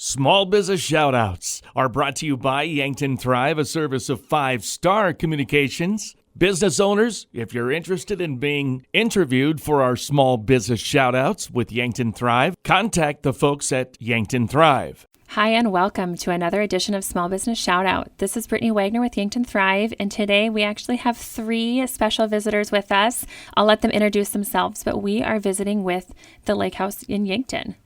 Small Business Shoutouts are brought to you by Yankton Thrive, a service of 5-Star Communications. Business owners, if you're interested in being interviewed for our Small Business Shoutouts with Yankton Thrive, contact the folks at Yankton Thrive. Hi, and welcome to another edition of Small Business Shoutout. This is Brittany Wagner with Yankton Thrive, and today we actually have 3 special visitors with us. I'll let them introduce themselves, but we are visiting with the Lake House in Yankton.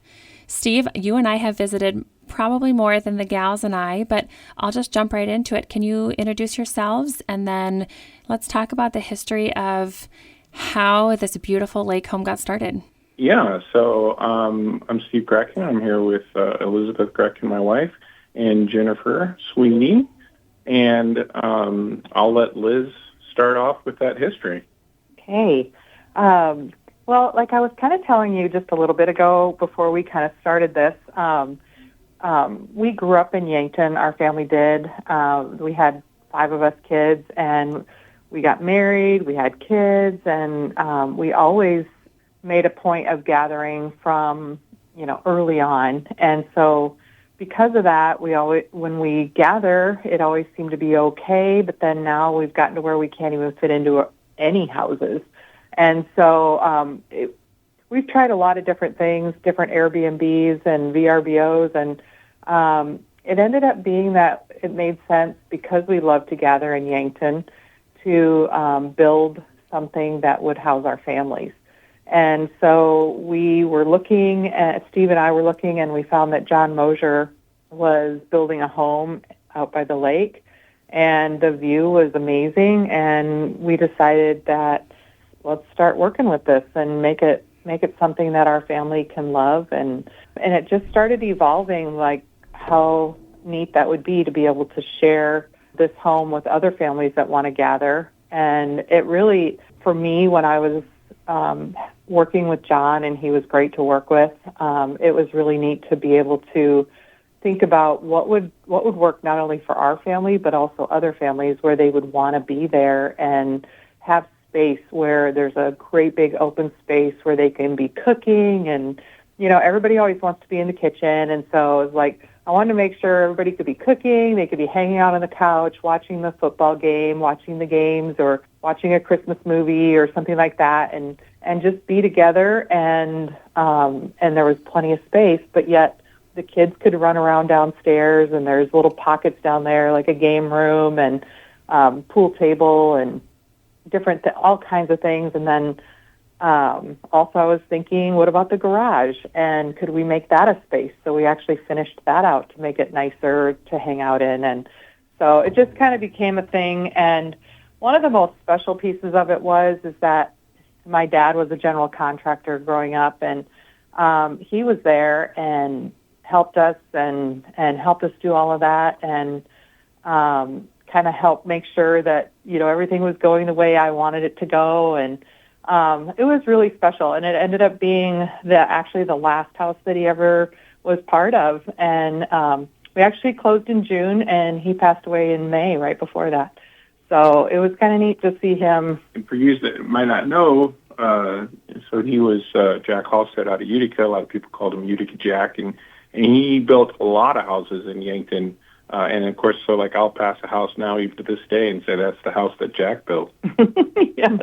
Steve, you and I have visited probably more than the gals and I, but I'll just jump right into it. Can you introduce yourselves, and then let's talk about the history of how this beautiful lake home got started. Yeah, so I'm Steve Grecken. I'm here with Elizabeth Grecken, my wife, and Jennifer Sweeney. And I'll let Liz start off with that history. Okay. Well, like I was kind of telling you just a little bit ago before we kind of started this, we grew up in Yankton. Our family did. We had 5 of us kids, and we got married. We had kids, and we always made a point of gathering from, early on. And so because of that, when we gather, it always seemed to be okay. But then now we've gotten to where we can't even fit into any houses. And so we've tried a lot of different things, different Airbnbs and VRBOs, and it ended up being that it made sense, because we love to gather in Yankton, to build something that would house our families. And so we were looking, Steve and I were looking, and we found that John Mosier was building a home out by the lake, and the view was amazing, and we decided that let's start working with this and make it something that our family can love. And it just started evolving, like how neat that would be to be able to share this home with other families that want to gather. And it really, for me, when I was working with John, and he was great to work with, it was really neat to be able to think about what would work not only for our family, but also other families where they would want to be there and have space where there's a great big open space where they can be cooking. And, everybody always wants to be in the kitchen. And so it was like, I wanted to make sure everybody could be cooking, they could be hanging out on the couch, watching the football game, watching the games, or watching a Christmas movie or something like that, and just be together. And there was plenty of space, but yet the kids could run around downstairs, and there's little pockets down there, like a game room and pool table and all kinds of things. And then also I was thinking, what about the garage? And could we make that a space? So we actually finished that out to make it nicer to hang out in. And so it just kind of became a thing. And one of the most special pieces of it is that my dad was a general contractor growing up, and he was there and helped us and helped us do all of that, and kind of helped make sure that, everything was going the way I wanted it to go. And it was really special. And it ended up being actually the last house that he ever was part of. And we actually closed in June, and he passed away in May right before that. So it was kind of neat to see him. And for you that might not know, so he was Jack Halstead out of Utica. A lot of people called him Utica Jack. And he built a lot of houses in Yankton. And, of course, so, I'll pass a house now even to this day and say that's the house that Jack built. Yes.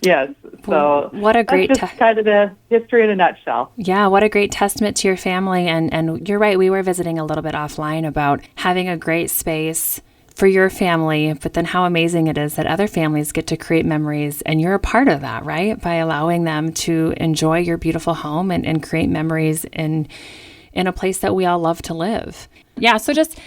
Yes. So what a great that's just kind of the history in a nutshell. Yeah, what a great testament to your family. And you're right, we were visiting a little bit offline about having a great space for your family, but then how amazing it is that other families get to create memories, and you're a part of that, right? By allowing them to enjoy your beautiful home and create memories in a place that we all love to live. Yeah, so just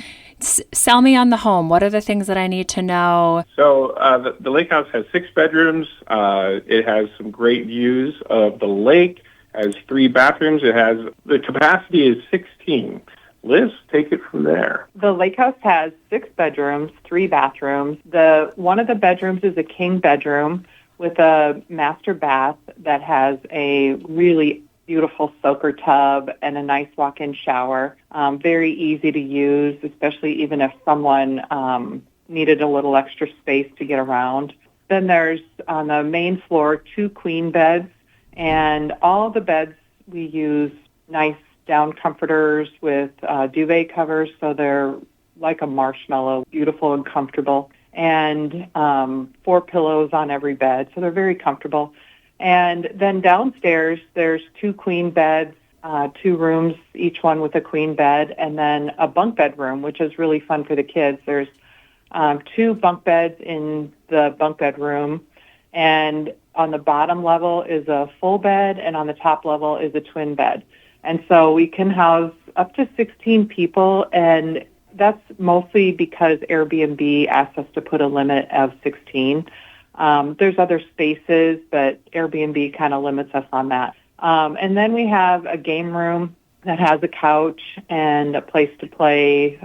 sell me on the home. What are the things that I need to know? So the lake house has 6 bedrooms. It has some great views of the lake, has 3 bathrooms. The capacity is 16. Liz, take it from there. The lake house has 6 bedrooms, 3 bathrooms. One of the bedrooms is a king bedroom with a master bath that has a really beautiful soaker tub and a nice walk-in shower. Very easy to use, especially even if someone needed a little extra space to get around. Then there's, on the main floor, 2 queen beds, and all the beds we use nice down comforters with duvet covers, so they're like a marshmallow, beautiful and comfortable, and 4 pillows on every bed, so they're very comfortable. And then downstairs, there's 2 queen beds, 2 rooms, each one with a queen bed, and then a bunk bed room, which is really fun for the kids. There's 2 bunk beds in the bunk bed room, and on the bottom level is a full bed, and on the top level is a twin bed. And so we can house up to 16 people, and that's mostly because Airbnb asked us to put a limit of 16. There's other spaces, but Airbnb kind of limits us on that. And then we have a game room that has a couch and a place to play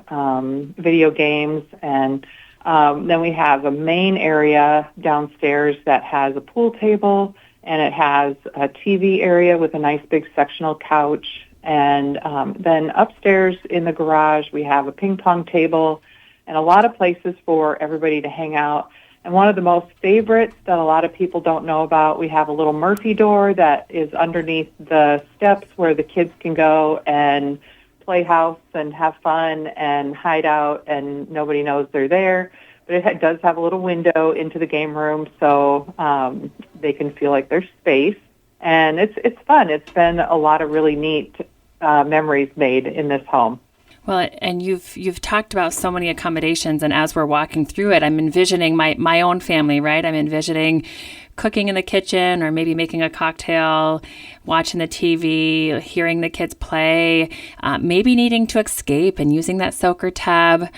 video games. And then we have a main area downstairs that has a pool table, and it has a TV area with a nice big sectional couch. And then upstairs in the garage, we have a ping pong table and a lot of places for everybody to hang out. And one of the most favorites that a lot of people don't know about, we have a little Murphy door that is underneath the steps where the kids can go and play house and have fun and hide out, and nobody knows they're there. But it does have a little window into the game room, so they can feel like there's space. And it's fun. It's been a lot of really neat memories made in this home. Well, and you've talked about so many accommodations, and as we're walking through it, I'm envisioning my own family, right? I'm envisioning cooking in the kitchen, or maybe making a cocktail, watching the TV, hearing the kids play, maybe needing to escape and using that soaker tub.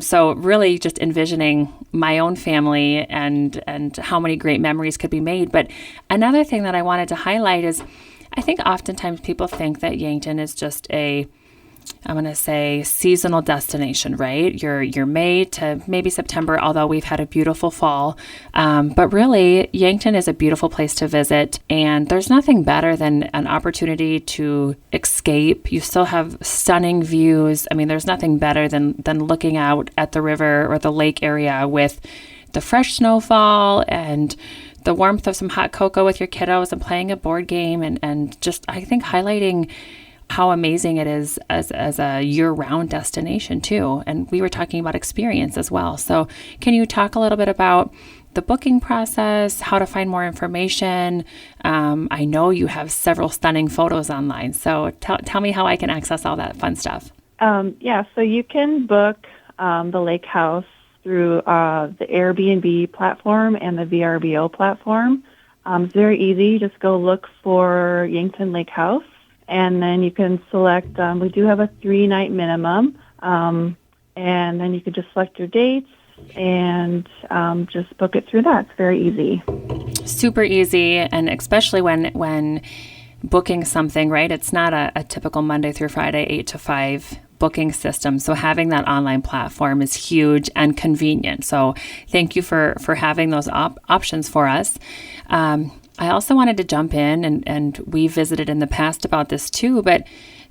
So really just envisioning my own family and how many great memories could be made. But another thing that I wanted to highlight is I think oftentimes people think that Yankton is just I'm going to say seasonal destination, right? You're May to maybe September, although we've had a beautiful fall. But really, Yankton is a beautiful place to visit, and there's nothing better than an opportunity to escape. You still have stunning views. I mean, there's nothing better than looking out at the river or the lake area with the fresh snowfall and the warmth of some hot cocoa with your kiddos and playing a board game, and just, I think, highlighting how amazing it is as a year-round destination too. And we were talking about experience as well. So can you talk a little bit about the booking process, how to find more information? I know you have several stunning photos online. So tell me how I can access all that fun stuff. So you can book the lake house through the Airbnb platform and the VRBO platform. It's very easy. You just go look for Yankton Lake House, and then you can select, we do have a 3-night minimum, and then you can just select your dates and just book it through that. It's very easy. Super easy, and especially when booking something, right? It's not a typical Monday through Friday, 8 to 5 booking system. So having that online platform is huge and convenient. So thank you for having those options for us. I also wanted to jump in, and we visited in the past about this too, but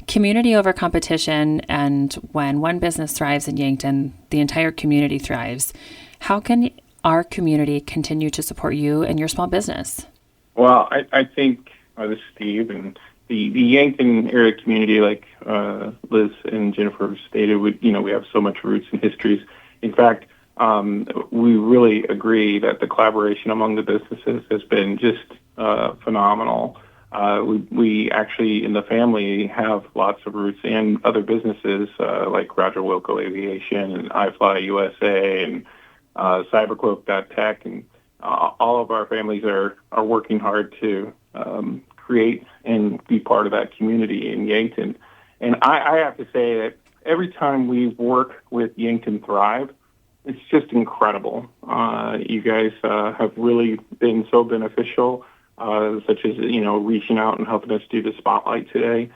community over competition, and when one business thrives in Yankton, the entire community thrives. How can our community continue to support you and your small business? Well, I think, this is Steve, and the Yankton area community, like Liz and Jennifer stated, we have so much roots and histories. In fact, we really agree that the collaboration among the businesses has been just phenomenal. We actually, in the family, have lots of roots in other businesses like Roger Wilco Aviation and iFly USA and CyberCloak.tech, and all of our families are working hard to create and be part of that community in Yankton. And I have to say that every time we work with Yankton Thrive, it's just incredible. You guys have really been so beneficial, such as, reaching out and helping us do the spotlight today.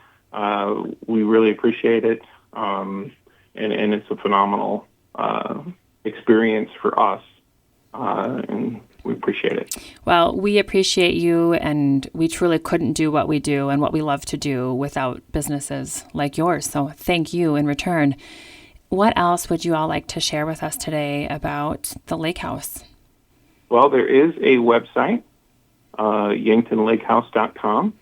We really appreciate it. And it's a phenomenal experience for us. And we appreciate it. Well, we appreciate you, and we truly couldn't do what we do and what we love to do without businesses like yours. So thank you in return. What else would you all like to share with us today about the lake house? Well, there is a website, yanktonlakehouse.com,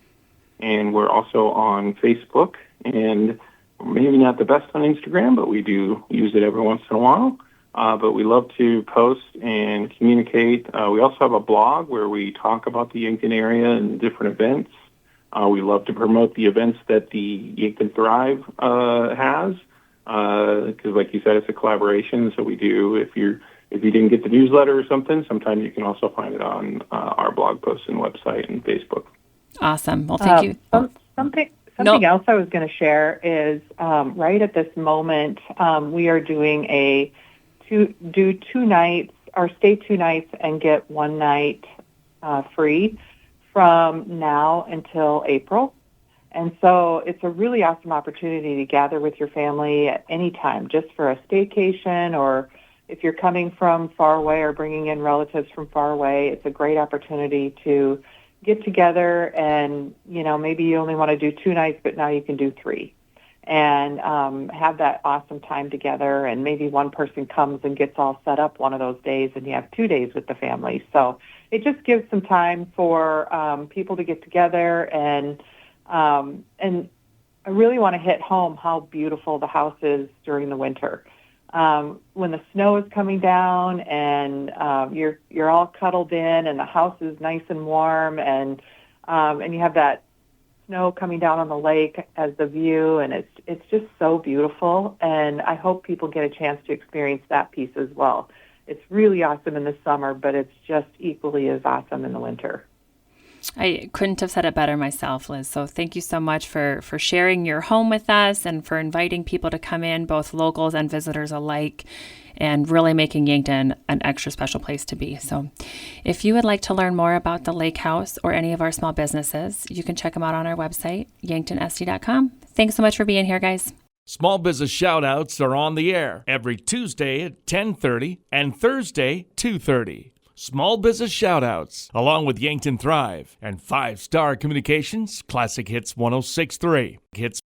and we're also on Facebook and maybe not the best on Instagram, but we do use it every once in a while. But we love to post and communicate. We also have a blog where we talk about the Yankton area and different events. We love to promote the events that the Yankton Thrive has, because, like you said, it's a collaboration. So we do. If you didn't get the newsletter or something, sometimes you can also find it on our blog posts and website and Facebook. Awesome. Well, thank you. Something else I was going to share is right at this moment we are doing do 2 nights or stay 2 nights and get 1 night free from now until April. And so it's a really awesome opportunity to gather with your family at any time, just for a staycation, or if you're coming from far away or bringing in relatives from far away, it's a great opportunity to get together and, maybe you only want to do 2 nights, but now you can do 3 and have that awesome time together. And maybe one person comes and gets all set up one of those days and you have 2 days with the family. So it just gives some time for people to get together. And I really want to hit home how beautiful the house is during the winter. When the snow is coming down and you're all cuddled in and the house is nice and warm and you have that snow coming down on the lake as the view, and it's just so beautiful. And I hope people get a chance to experience that piece as well. It's really awesome in the summer, but it's just equally as awesome in the winter. I couldn't have said it better myself, Liz. So thank you so much for sharing your home with us and for inviting people to come in, both locals and visitors alike, and really making Yankton an extra special place to be. So if you would like to learn more about the Lake House or any of our small businesses, you can check them out on our website, yanktonsd.com. Thanks so much for being here, guys. Small Business Shoutouts are on the air every Tuesday at 10:30 and Thursday 2:30. Small Business Shoutouts, along with Yankton Thrive and 5 Star Communications, Classic Hits 106.3. Hits